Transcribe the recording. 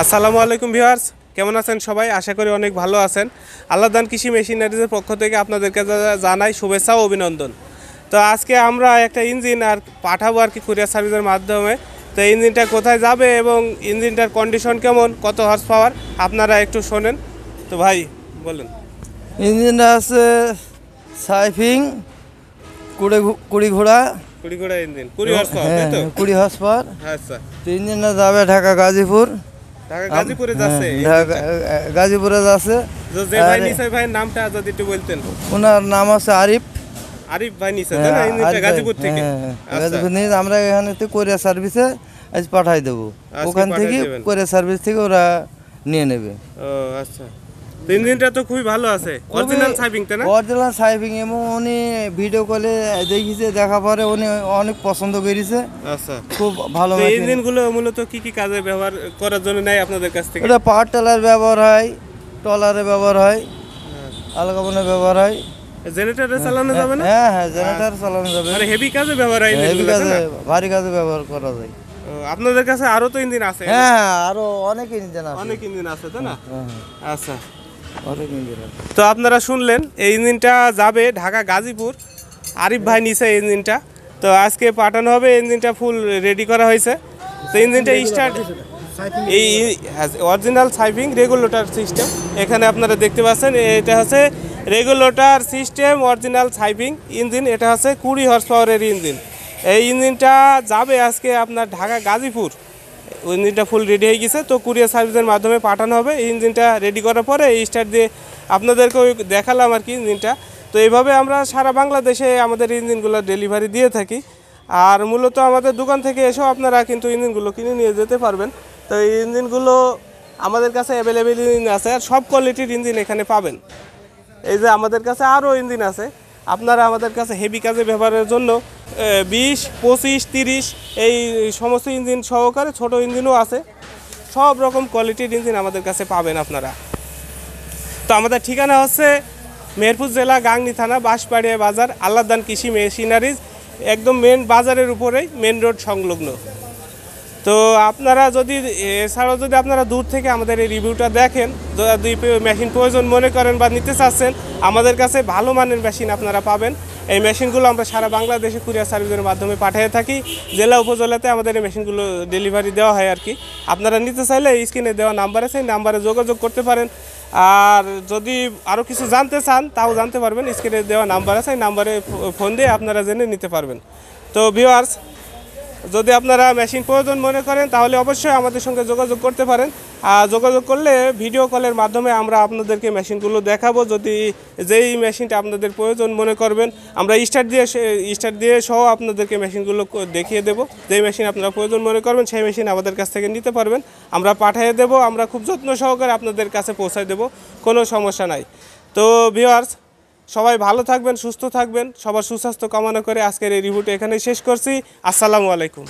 আসসালামু আলাইকুম ভিউয়ার্স, কেমন আছেন সবাই? আশা করি অনেক ভালো আছেন। আল্লাহদান কৃষি মেশিনারিজের পক্ষ থেকে আপনাদেরকে জানাই শুভেচ্ছা ও অভিনন্দন। তো আজকে আমরা একটা ইঞ্জিন আর পাঠাবো আর কি কুরিয়ার সার্ভিসের মাধ্যমে। তো ইঞ্জিনটা কোথায় যাবে এবং ইঞ্জিনটার কন্ডিশন কেমন, কত হর্স পাওয়ার আপনারা একটু শোনেন। তো ভাই বলেন। ইঞ্জিনটা আছে সাইফিং 20 ঘোড়া 20 ঘোড়া ইঞ্জিন, 20 হর্স পাওয়ার, তাই তো? 20 হর্স পাওয়ার। আচ্ছা, তো ইঞ্জিনটা যাবে ঢাকা গাজীপুর। ঢাকা গাজীপুরে যাচ্ছে? গাজীপুরে যাচ্ছে। যে ভাই নিছে, ভাইয়ের নামটা যদি একটু বলতেন। ওনার নাম আছে আরিফ। আরিফ ভাই নিছে, তাই না? ইঞ্জিনটা গাজীপুর থেকে। গাজীপুর নিয়ে আমরা এখানে কোরিয়ার সার্ভিসে আজ পাঠাই দেবো। ওখান থেকে কোরিয়ার সার্ভিস থেকে ওরা নিয়ে নেবে। ও আচ্ছা, তো ইঞ্জিনটা তো খুবই ভালো আছে, অরিজিনাল সাইফিং, তাই না? অরিজিনাল সাইফিং, এবং উনি ভিডিও কলে দেখিছে, দেখা পরে উনি অনেক পছন্দ করেছে। আচ্ছা, খুব ভালো। এই ইঞ্জিনগুলো মূলত কি কি কাজে ব্যবহার করার জন্য নেয় আপনাদের কাছ থেকে? এটা পাওয়ার টেলার ব্যবহার হয়, টলারে ব্যবহার হয়, আলগাবনে ব্যবহার হয়। জেনারেটরে চালানো যাবে না? হ্যাঁ, জেনারেটর চালানো যাবে। মানে হেভি কাজে ব্যবহার হয়, হেভি কাজে, ভারী কাজে ব্যবহার করা যায়। আপনাদের কাছে আরো তো ইঞ্জিন আছে? হ্যাঁ, আরো অনেক ইঞ্জিন আছে। অনেক ইঞ্জিন আছে, তাই না? আচ্ছা, অনেক ইঞ্জিন আছে। তো আপনারা শুনলেন, এই ইঞ্জিনটা যাবে ঢাকা গাজীপুর। আরিফ ভাই নিছে এই ইঞ্জিনটা, তো আজকে পাঠানো হবে। ইঞ্জিনটা ফুল রেডি করা হয়েছে। তো ইঞ্জিনটা স্টার্ট, এই অরিজিনাল সাইফিং রেগুলেটর সিস্টেম এখানে আপনারা দেখতে পাচ্ছেন। এটা হচ্ছে রেগুলেটর সিস্টেম অরিজিনাল সাইফিং ইঞ্জিন। এটা হচ্ছে 20 হর্স পাওয়ারের ইঞ্জিন। এই ইঞ্জিনটা যাবে আজকে আপনার ঢাকা গাজীপুর। ইঞ্জিনটা ফুল রেডি হয়ে গেছে, তো কুরিয়ার সার্ভিসের মাধ্যমে পাঠানো হবে। এই ইঞ্জিনটা রেডি করার পরে স্টার্ট দিয়ে আপনাদেরকে দেখালাম আর কি ইঞ্জিনটা। তো এইভাবে আমরা সারা বাংলাদেশে আমাদের ইঞ্জিনগুলো ডেলিভারি দিয়ে থাকি। আর মূলত আমাদের দোকান থেকে এসেও আপনারা কিন্তু ইঞ্জিনগুলো কিনে নিয়ে যেতে পারবেন। তো এই ইঞ্জিনগুলো আমাদের কাছে অ্যাভেলেবেল ইঞ্জিন আছে, আর সব কোয়ালিটির ইঞ্জিন এখানে পাবেন। এই যে আমাদের কাছে আরও ইঞ্জিন আছে, আপনারা আমাদের কাছে হেভি কাজে ব্যবহারের জন্য 20, 25, 30 এই সমস্ত ইঞ্জিন সহকারে ছোট ইঞ্জিনও আছে। সব রকম কোয়ালিটির ইঞ্জিন আমাদের কাছে পাবেন আপনারা। তো আমাদের ঠিকানা হচ্ছে মেহেরপুর জেলা, গাংনী থানা, বাঁশবাড়িয়া বাজার, আল্লাহদান কৃষি মেশিনারিজ, একদম মেন বাজারের উপরেই, মেন রোড সংলগ্ন। তো আপনারা যদি এছাড়াও যদি আপনারা দূর থেকে আমাদের এই রিভিউটা দেখেন, যদি মেশিন প্রয়োজন মনে করেন বা নিতে চাচ্ছেন, আমাদের কাছে ভালো মানের মেশিন আপনারা পাবেন। এই মেশিনগুলো আমরা সারা বাংলাদেশে কুরিয়ার সার্ভিসের মাধ্যমে পাঠিয়ে থাকি। জেলা উপজেলাতে আমাদের এই মেশিনগুলো ডেলিভারি দেওয়া হয় আর কি। আপনারা নিতে চাইলে স্ক্রিনে দেওয়া নাম্বার আছে, এই নাম্বারে যোগাযোগ করতে পারেন। আর যদি আরও কিছু জানতে চান তাও জানতে পারবেন, স্ক্রিনে দেওয়া নাম্বার আছে, এই নাম্বারে ফোন দিয়ে আপনারা জেনে নিতে পারবেন। তো ভিউয়ার্স, যদি আপনারা মেশিন প্রয়োজন মনে করেন তাহলে অবশ্যই আমাদের সঙ্গে যোগাযোগ করতে পারেন। আর যোগাযোগ করলে ভিডিও কলের মাধ্যমে আমরা আপনাদেরকে মেশিনগুলো দেখাবো। যদি যেই মেশিনটা আপনাদের প্রয়োজন মনে করবেন, আমরা স্টার্ট দিয়ে সহ আপনাদেরকে মেশিনগুলো দেখিয়ে দেবো। যেই মেশিন আপনারা প্রয়োজন মনে করবেন সেই মেশিন আমাদের কাছ থেকে নিতে পারবেন, আমরা পাঠিয়ে দেবো। আমরা খুব যত্ন সহকারে আপনাদের কাছে পৌঁছায় দেবো, কোনো সমস্যা নাই। তো ভিউয়ার্স, সবাই ভালো থাকবেন, সুস্থ থাকবেন, সবার সুস্বাস্থ্য কামনা করে আজকের এই রিভিউটা এখানেই শেষ করছি। আসসালামু আলাইকুম।